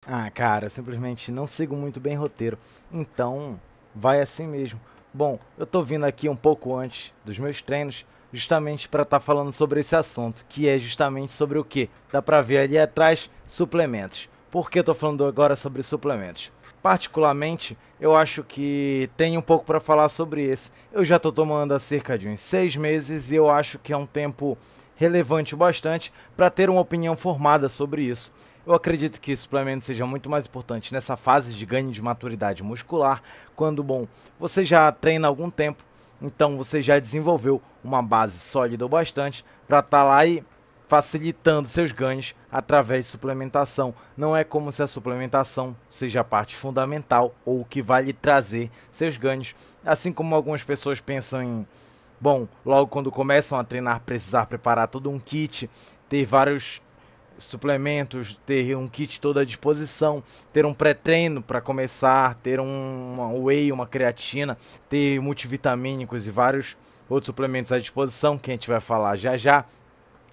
Ah, cara, eu simplesmente não sigo muito bem roteiro. Então, vai assim mesmo. Bom, eu tô vindo aqui um pouco antes dos meus treinos, justamente para estar falando sobre esse assunto, que é justamente sobre o que? Dá pra ver ali atrás, suplementos. Por que eu tô falando agora sobre suplementos? Particularmente, eu acho que tem um pouco para falar sobre esse. Eu já tô tomando há cerca de uns 6 meses e eu acho que é um tempo relevante o bastante para ter uma opinião formada sobre isso. Eu acredito que suplemento seja muito mais importante nessa fase de ganho de maturidade muscular, quando, bom, você já treina há algum tempo, então você já desenvolveu uma base sólida o bastante para estar lá e facilitando seus ganhos através de suplementação. Não é como se a suplementação seja a parte fundamental ou o que vai lhe trazer seus ganhos, assim como algumas pessoas pensam em, bom, logo quando começam a treinar, precisar preparar todo um kit, ter vários suplementos, ter um kit todo à disposição, ter um pré-treino para começar, ter uma whey, uma creatina, ter multivitamínicos e vários outros suplementos à disposição, que a gente vai falar já já,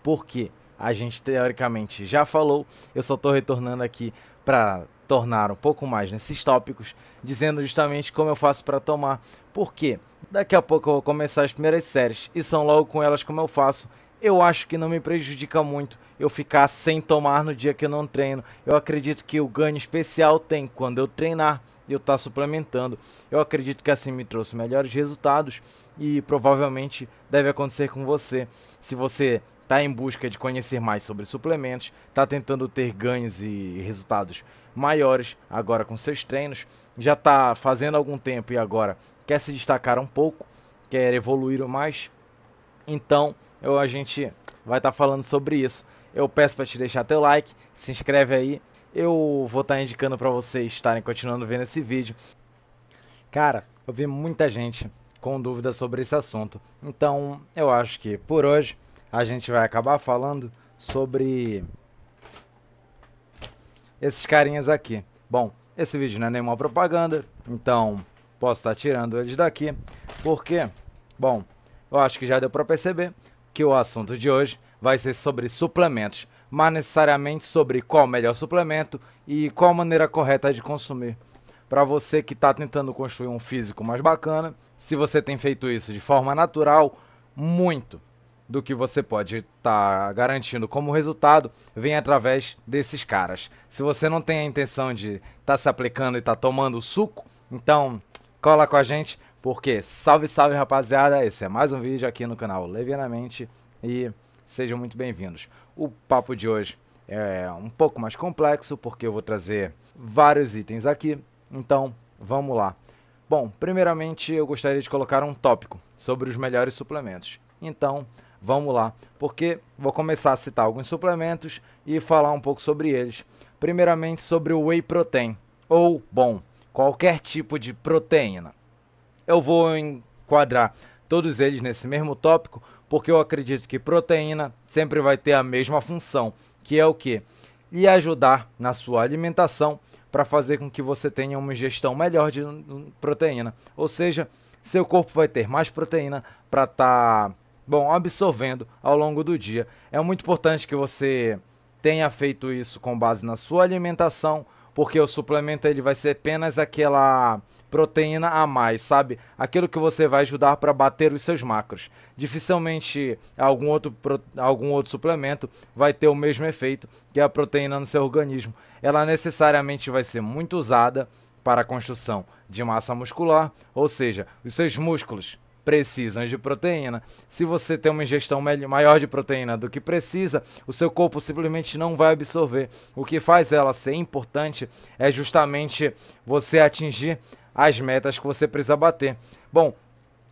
porque a gente teoricamente já falou, eu só estou retornando aqui para tornar um pouco mais nesses tópicos, dizendo justamente como eu faço para tomar, porque daqui a pouco eu vou começar as primeiras séries e são logo com elas como eu faço. Eu acho que não me prejudica muito eu ficar sem tomar no dia que eu não treino. Eu acredito que o ganho especial tem quando eu treinar e eu estar suplementando. Eu acredito que assim me trouxe melhores resultados e provavelmente deve acontecer com você. Se você está em busca de conhecer mais sobre suplementos, está tentando ter ganhos e resultados maiores agora com seus treinos, já está fazendo algum tempo e agora quer se destacar um pouco, quer evoluir mais, então a gente vai estar falando sobre isso. Eu peço para te deixar teu like, se inscreve aí. Eu vou estar indicando para vocês estarem continuando vendo esse vídeo. Cara, eu vi muita gente com dúvidas sobre esse assunto. Então, eu acho que por hoje a gente vai acabar falando sobre esses carinhas aqui. Bom, esse vídeo não é nenhuma propaganda, então posso estar tirando eles daqui, porque, bom, eu acho que já deu para perceber que o assunto de hoje vai ser sobre suplementos, mas necessariamente sobre qual o melhor suplemento e qual a maneira correta de consumir. Para você que está tentando construir um físico mais bacana, se você tem feito isso de forma natural, muito do que você pode estar garantindo como resultado vem através desses caras. Se você não tem a intenção de estar se aplicando e estar tomando suco, então cola com a gente, porque salve, salve rapaziada, esse é mais um vídeo aqui no canal Levianamente e sejam muito bem-vindos. O papo de hoje é um pouco mais complexo, porque eu vou trazer vários itens aqui, então vamos lá. Bom, primeiramente eu gostaria de colocar um tópico sobre os melhores suplementos. Então, vamos lá, porque vou começar a citar alguns suplementos e falar um pouco sobre eles. Primeiramente sobre o Whey Protein, ou, bom, qualquer tipo de proteína. Eu vou enquadrar todos eles nesse mesmo tópico, porque eu acredito que proteína sempre vai ter a mesma função, que é o que? Lhe ajudar na sua alimentação para fazer com que você tenha uma ingestão melhor de proteína. Ou seja, seu corpo vai ter mais proteína para estar, bom, absorvendo ao longo do dia. É muito importante que você tenha feito isso com base na sua alimentação, porque o suplemento ele vai ser apenas aquela proteína a mais, sabe? Aquilo que você vai ajudar para bater os seus macros. Dificilmente algum outro suplemento vai ter o mesmo efeito que a proteína no seu organismo. Ela necessariamente vai ser muito usada para a construção de massa muscular, ou seja, os seus músculos precisam de proteína. Se você tem uma ingestão maior de proteína do que precisa, o seu corpo simplesmente não vai absorver. O que faz ela ser importante é justamente você atingir as metas que você precisa bater. Bom,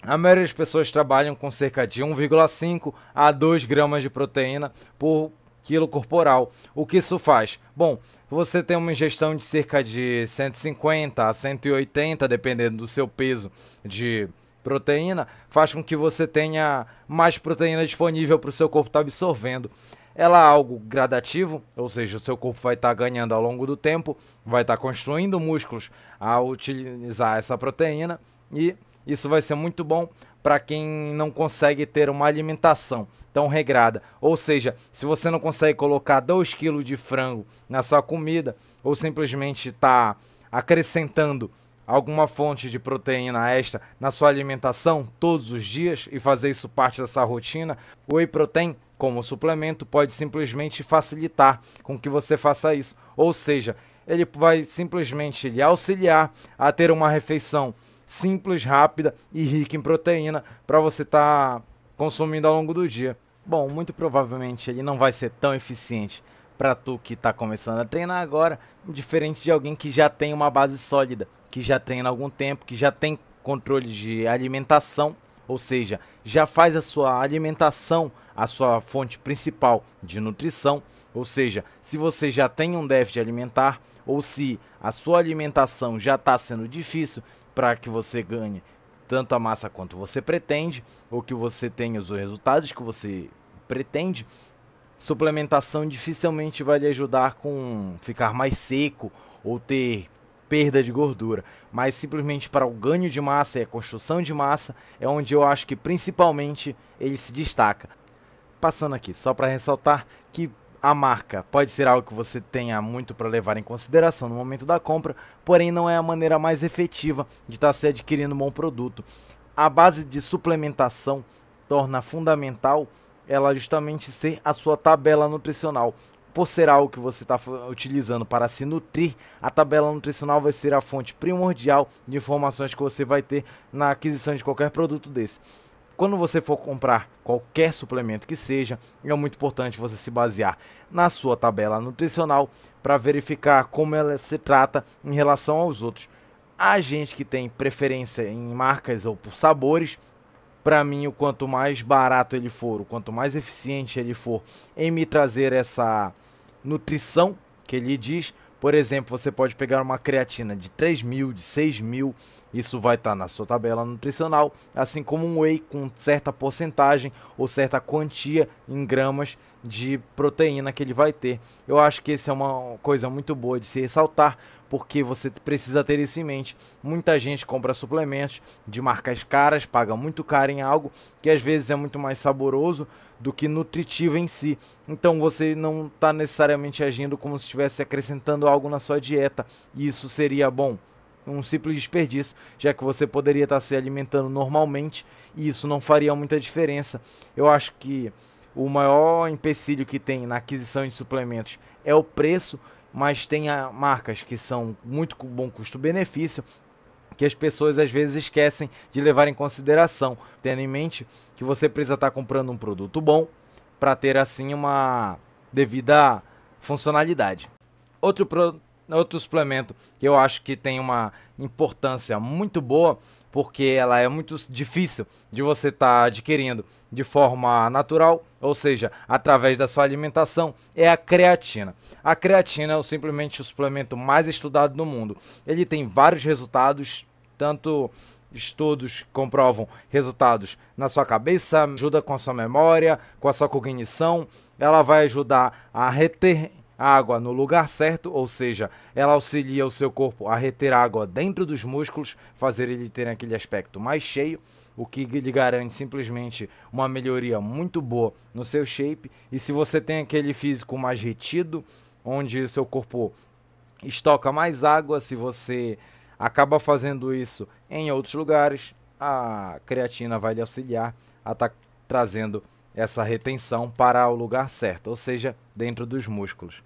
a maioria das pessoas trabalham com cerca de 1,5 a 2 gramas de proteína por quilo corporal. O que isso faz? Bom, você tem uma ingestão de cerca de 150 a 180, dependendo do seu peso de proteína, faz com que você tenha mais proteína disponível para o seu corpo estar absorvendo. Ela é algo gradativo, ou seja, o seu corpo vai estar ganhando ao longo do tempo, vai estar construindo músculos ao utilizar essa proteína e isso vai ser muito bom para quem não consegue ter uma alimentação tão regrada. Ou seja, se você não consegue colocar 2 kg de frango na sua comida, ou simplesmente está acrescentando alguma fonte de proteína extra na sua alimentação todos os dias e fazer isso parte dessa rotina, o Whey Protein como suplemento pode simplesmente facilitar com que você faça isso. Ou seja, ele vai simplesmente lhe auxiliar a ter uma refeição simples, rápida e rica em proteína para você estar consumindo ao longo do dia. Bom, muito provavelmente ele não vai ser tão eficiente para tu que está começando a treinar agora, diferente de alguém que já tem uma base sólida, que já treina há algum tempo, que já tem controle de alimentação, ou seja, já faz a sua alimentação a sua fonte principal de nutrição. Ou seja, se você já tem um déficit alimentar ou se a sua alimentação já está sendo difícil para que você ganhe tanto a massa quanto você pretende, ou que você tenha os resultados que você pretende, suplementação dificilmente vai lhe ajudar com ficar mais seco ou ter perda de gordura, mas simplesmente para o ganho de massa e a construção de massa é onde eu acho que principalmente ele se destaca. Passando aqui, só para ressaltar que a marca pode ser algo que você tenha muito para levar em consideração no momento da compra, porém não é a maneira mais efetiva de estar se adquirindo um bom produto. A base de suplementação torna fundamental ela justamente ser a sua tabela nutricional. Por ser algo que você está utilizando para se nutrir, a tabela nutricional vai ser a fonte primordial de informações que você vai ter na aquisição de qualquer produto desse. Quando você for comprar qualquer suplemento que seja, é muito importante você se basear na sua tabela nutricional para verificar como ela se trata em relação aos outros. Há gente que tem preferência em marcas ou por sabores. Para mim, o quanto mais barato ele for, o quanto mais eficiente ele for em me trazer essa nutrição que ele diz. Por exemplo, você pode pegar uma creatina de 3.000, de 6.000, isso vai estar na sua tabela nutricional, assim como um whey com certa porcentagem ou certa quantia em gramas de proteína que ele vai ter. Eu acho que essa é uma coisa muito boa de se ressaltar, porque você precisa ter isso em mente. Muita gente compra suplementos de marcas caras, paga muito caro em algo que às vezes é muito mais saboroso do que nutritivo em si. Então você não está necessariamente agindo como se estivesse acrescentando algo na sua dieta, e isso seria bom. Um simples desperdício, já que você poderia estar se alimentando normalmente e isso não faria muita diferença. Eu acho que o maior empecilho que tem na aquisição de suplementos é o preço, mas tem marcas que são muito bom custo-benefício, que as pessoas às vezes esquecem de levar em consideração, tendo em mente que você precisa estar comprando um produto bom para ter assim uma devida funcionalidade. Outro suplemento que eu acho que tem uma importância muito boa, porque ela é muito difícil de você estar adquirindo de forma natural, ou seja, através da sua alimentação, é a creatina. A creatina é simplesmente o suplemento mais estudado no mundo. Ele tem vários resultados, tanto estudos comprovam resultados na sua cabeça, ajuda com a sua memória, com a sua cognição, ela vai ajudar a reter água no lugar certo, ou seja, ela auxilia o seu corpo a reter água dentro dos músculos, fazer ele ter aquele aspecto mais cheio, o que lhe garante simplesmente uma melhoria muito boa no seu shape. E se você tem aquele físico mais retido, onde o seu corpo estoca mais água, se você acaba fazendo isso em outros lugares, a creatina vai lhe auxiliar a estar trazendo essa retenção para o lugar certo, ou seja, dentro dos músculos.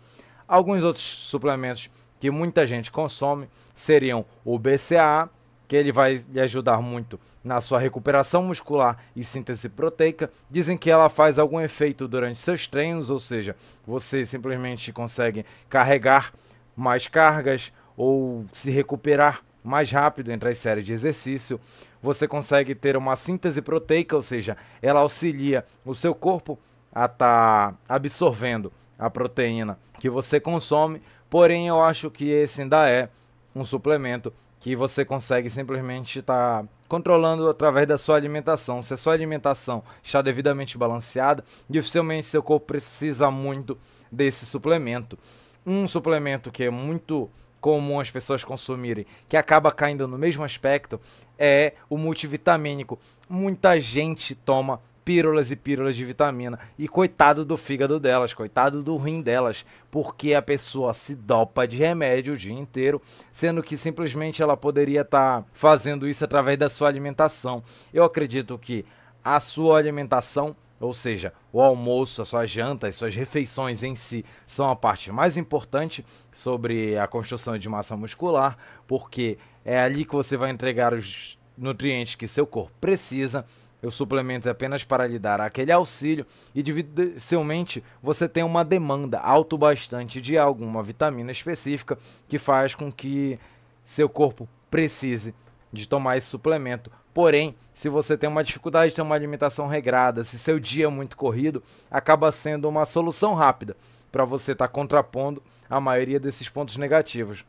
Alguns outros suplementos que muita gente consome seriam o BCAA, que ele vai lhe ajudar muito na sua recuperação muscular e síntese proteica. Dizem que ela faz algum efeito durante seus treinos, ou seja, você simplesmente consegue carregar mais cargas ou se recuperar mais rápido entre as séries de exercício. Você consegue ter uma síntese proteica, ou seja, ela auxilia o seu corpo a estar absorvendo a proteína que você consome. Porém, eu acho que esse ainda é um suplemento que você consegue simplesmente estar controlando através da sua alimentação. Se a sua alimentação está devidamente balanceada, dificilmente seu corpo precisa muito desse suplemento. Um suplemento que é muito comum as pessoas consumirem, que acaba caindo no mesmo aspecto, é o multivitamínico. Muita gente toma pílulas e pílulas de vitamina e coitado do fígado delas, coitado do rim delas, porque a pessoa se dopa de remédio o dia inteiro, sendo que simplesmente ela poderia estar fazendo isso através da sua alimentação. Eu acredito que a sua alimentação, ou seja, o almoço, a sua janta, as suas refeições em si, são a parte mais importante sobre a construção de massa muscular, porque é ali que você vai entregar os nutrientes que seu corpo precisa. O suplemento é apenas para lhe dar aquele auxílio e dificilmente você tem uma demanda alto bastante de alguma vitamina específica que faz com que seu corpo precise de tomar esse suplemento. Porém, se você tem uma dificuldade de ter uma alimentação regrada, se seu dia é muito corrido, acaba sendo uma solução rápida para você estar contrapondo a maioria desses pontos negativos.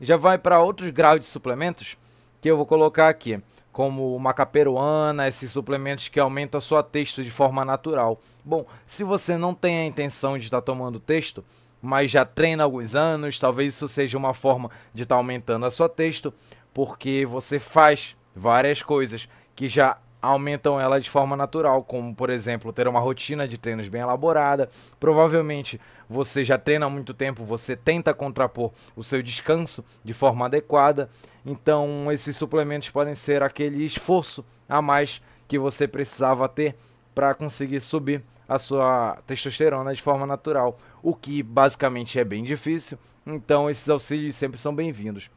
Já vai para outros graus de suplementos que eu vou colocar aqui, como macaperuana, esses suplementos que aumentam a sua testo de forma natural. Bom, se você não tem a intenção de estar tomando testo, mas já treina há alguns anos, talvez isso seja uma forma de estar aumentando a sua testo, porque você faz várias coisas que já aumentam ela de forma natural, como por exemplo ter uma rotina de treinos bem elaborada. Provavelmente você já treina há muito tempo, você tenta contrapor o seu descanso de forma adequada, então esses suplementos podem ser aquele esforço a mais que você precisava ter para conseguir subir a sua testosterona de forma natural, o que basicamente é bem difícil, então esses auxílios sempre são bem-vindos.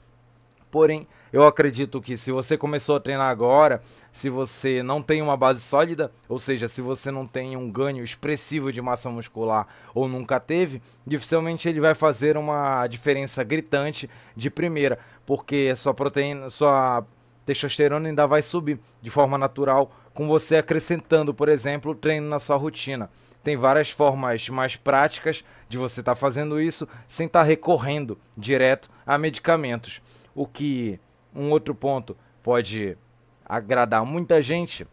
Porém, eu acredito que se você começou a treinar agora, se você não tem uma base sólida, ou seja, se você não tem um ganho expressivo de massa muscular ou nunca teve, dificilmente ele vai fazer uma diferença gritante de primeira, porque sua proteína, sua testosterona ainda vai subir de forma natural, com você acrescentando, por exemplo, o treino na sua rotina. Tem várias formas mais práticas de você estar fazendo isso sem estar recorrendo direto a medicamentos. O que, um outro ponto, pode agradar muita gente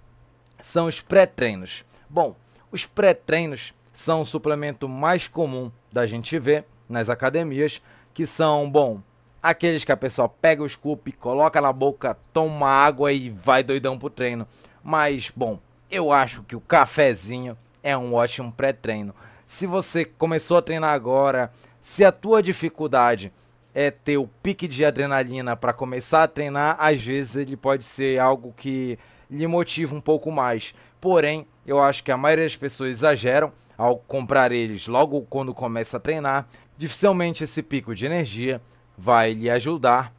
são os pré-treinos. Bom, os pré-treinos são o suplemento mais comum da gente ver nas academias, que são, bom, aqueles que a pessoa pega o scoop, coloca na boca, toma água e vai doidão pro treino. Mas, bom, eu acho que o cafezinho é um ótimo pré-treino. Se você começou a treinar agora, se a tua dificuldade é ter o pique de adrenalina para começar a treinar, às vezes ele pode ser algo que lhe motiva um pouco mais. Porém, eu acho que a maioria das pessoas exageram ao comprar eles logo quando começa a treinar. Dificilmente esse pico de energia vai lhe ajudar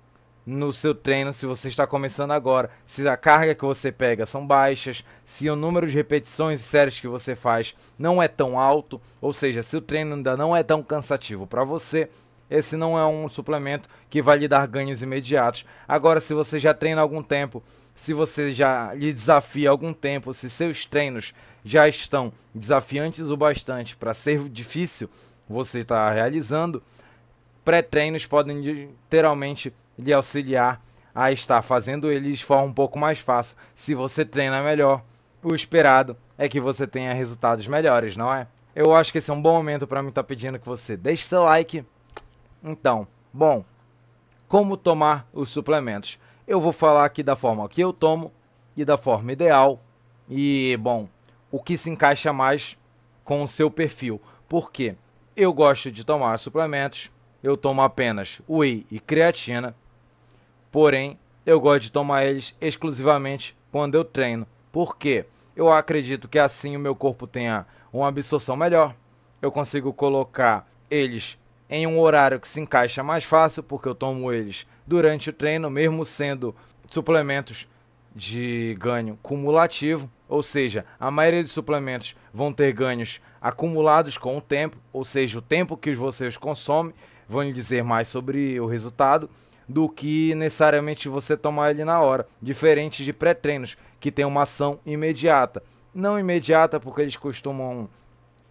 no seu treino se você está começando agora. Se a carga que você pega são baixas, se o número de repetições e séries que você faz não é tão alto, ou seja, se o treino ainda não é tão cansativo para você, esse não é um suplemento que vai lhe dar ganhos imediatos. Agora, se você já treina há algum tempo, se você já lhe desafia há algum tempo, se seus treinos já estão desafiantes o bastante para ser difícil você estar realizando, pré-treinos podem literalmente lhe auxiliar a estar fazendo eles de forma um pouco mais fácil. Se você treina melhor, o esperado é que você tenha resultados melhores, não é? Eu acho que esse é um bom momento para mim estar pedindo que você deixe seu like. Então, bom, como tomar os suplementos? Eu vou falar aqui da forma que eu tomo e da forma ideal e, bom, o que se encaixa mais com o seu perfil. Por quê? Eu gosto de tomar suplementos, eu tomo apenas whey e creatina, porém, eu gosto de tomar eles exclusivamente quando eu treino. Por quê? Eu acredito que assim o meu corpo tenha uma absorção melhor, eu consigo colocar eles em um horário que se encaixa mais fácil, porque eu tomo eles durante o treino, mesmo sendo suplementos de ganho cumulativo, ou seja, a maioria dos suplementos vão ter ganhos acumulados com o tempo, ou seja, o tempo que vocês consomem vão lhe dizer mais sobre o resultado do que necessariamente você tomar ele na hora, diferente de pré-treinos que tem uma ação imediata. Não imediata porque eles costumam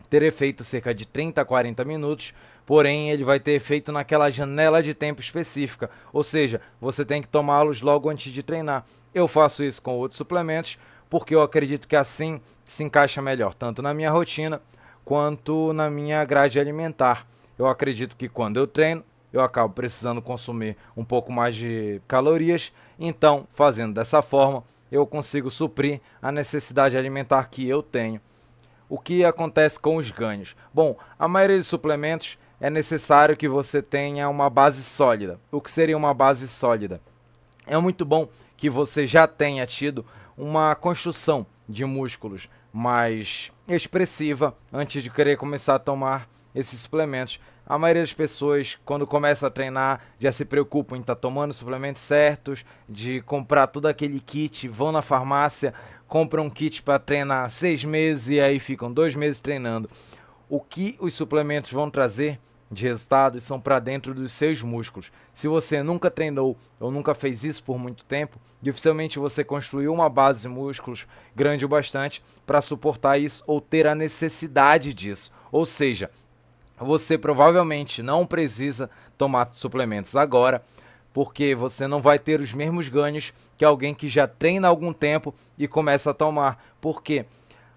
ter efeito cerca de 30 a 40 minutos, porém ele vai ter efeito naquela janela de tempo específica, ou seja, você tem que tomá-los logo antes de treinar. Eu faço isso com outros suplementos, porque eu acredito que assim se encaixa melhor, tanto na minha rotina, quanto na minha grade alimentar. Eu acredito que quando eu treino, eu acabo precisando consumir um pouco mais de calorias. Então, fazendo dessa forma, eu consigo suprir a necessidade alimentar que eu tenho. O que acontece com os ganhos? Bom, a maioria dos suplementos é necessário que você tenha uma base sólida. O que seria uma base sólida? É muito bom que você já tenha tido uma construção de músculos mais expressiva antes de querer começar a tomar esses suplementos. A maioria das pessoas, quando começa a treinar, já se preocupam em estar tomando suplementos certos, de comprar todo aquele kit, vão na farmácia, compram um kit para treinar 6 meses e aí ficam 2 meses treinando. O que os suplementos vão trazer de resultados são para dentro dos seus músculos. Se você nunca treinou ou nunca fez isso por muito tempo, dificilmente você construiu uma base de músculos grande o bastante para suportar isso ou ter a necessidade disso. Ou seja, você provavelmente não precisa tomar suplementos agora, porque você não vai ter os mesmos ganhos que alguém que já treina há algum tempo e começa a tomar. Por quê?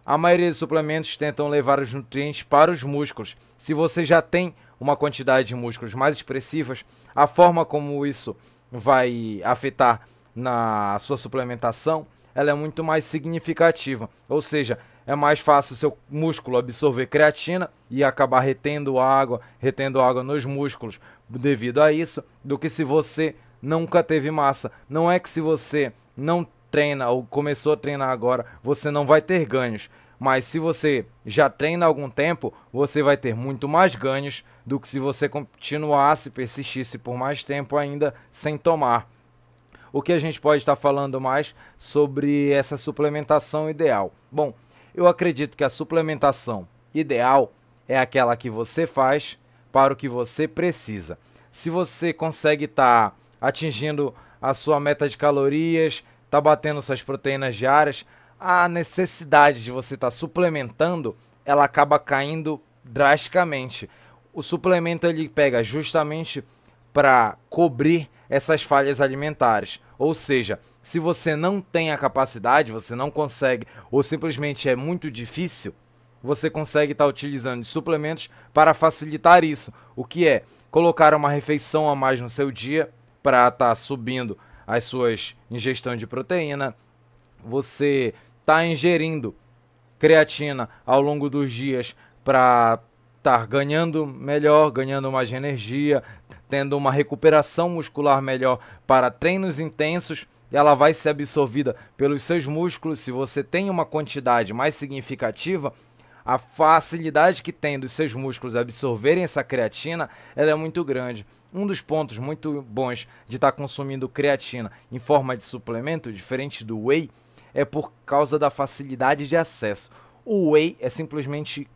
A maioria dos suplementos tentam levar os nutrientes para os músculos. Se você já tem uma quantidade de músculos mais expressivas, a forma como isso vai afetar na sua suplementação, ela é muito mais significativa. Ou seja, é mais fácil o seu músculo absorver creatina e acabar retendo água nos músculos devido a isso, do que se você nunca teve massa. Não é que se você não treina ou começou a treinar agora, você não vai ter ganhos. Mas se você já treina há algum tempo, você vai ter muito mais ganhos do que se você continuasse, persistisse por mais tempo ainda sem tomar. O que a gente pode estar falando mais sobre essa suplementação ideal? Bom, eu acredito que a suplementação ideal é aquela que você faz para o que você precisa. Se você consegue estar atingindo a sua meta de calorias, está batendo suas proteínas diárias, a necessidade de você estar suplementando, ela acaba caindo drasticamente. O suplemento ele pega justamente para cobrir essas falhas alimentares. Ou seja, se você não tem a capacidade, você não consegue, ou simplesmente é muito difícil, você consegue estar utilizando de suplementos para facilitar isso. O que é colocar uma refeição a mais no seu dia para estar subindo as suas ingestões de proteína. Você está ingerindo creatina ao longo dos dias para estar ganhando melhor, ganhando mais energia, tendo uma recuperação muscular melhor para treinos intensos. Ela vai ser absorvida pelos seus músculos. Se você tem uma quantidade mais significativa, a facilidade que tem dos seus músculos absorverem essa creatina, ela é muito grande. Um dos pontos muito bons de estar consumindo creatina em forma de suplemento, diferente do whey, é por causa da facilidade de acesso. O whey é simplesmente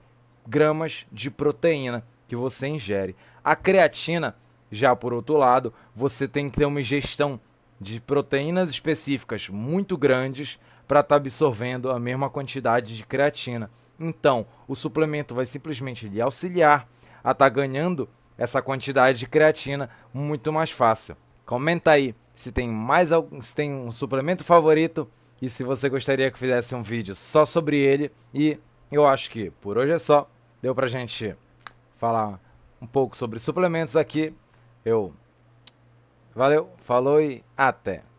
gramas de proteína que você ingere. A creatina, já por outro lado, você tem que ter uma ingestão de proteínas específicas muito grandes para estar absorvendo a mesma quantidade de creatina. Então, o suplemento vai simplesmente lhe auxiliar a estar ganhando essa quantidade de creatina muito mais fácil. Comenta aí se tem mais algum, se tem um suplemento favorito e se você gostaria que eu fizesse um vídeo só sobre ele. E eu acho que por hoje é só. Deu pra gente falar um pouco sobre suplementos aqui. Valeu, falou e até!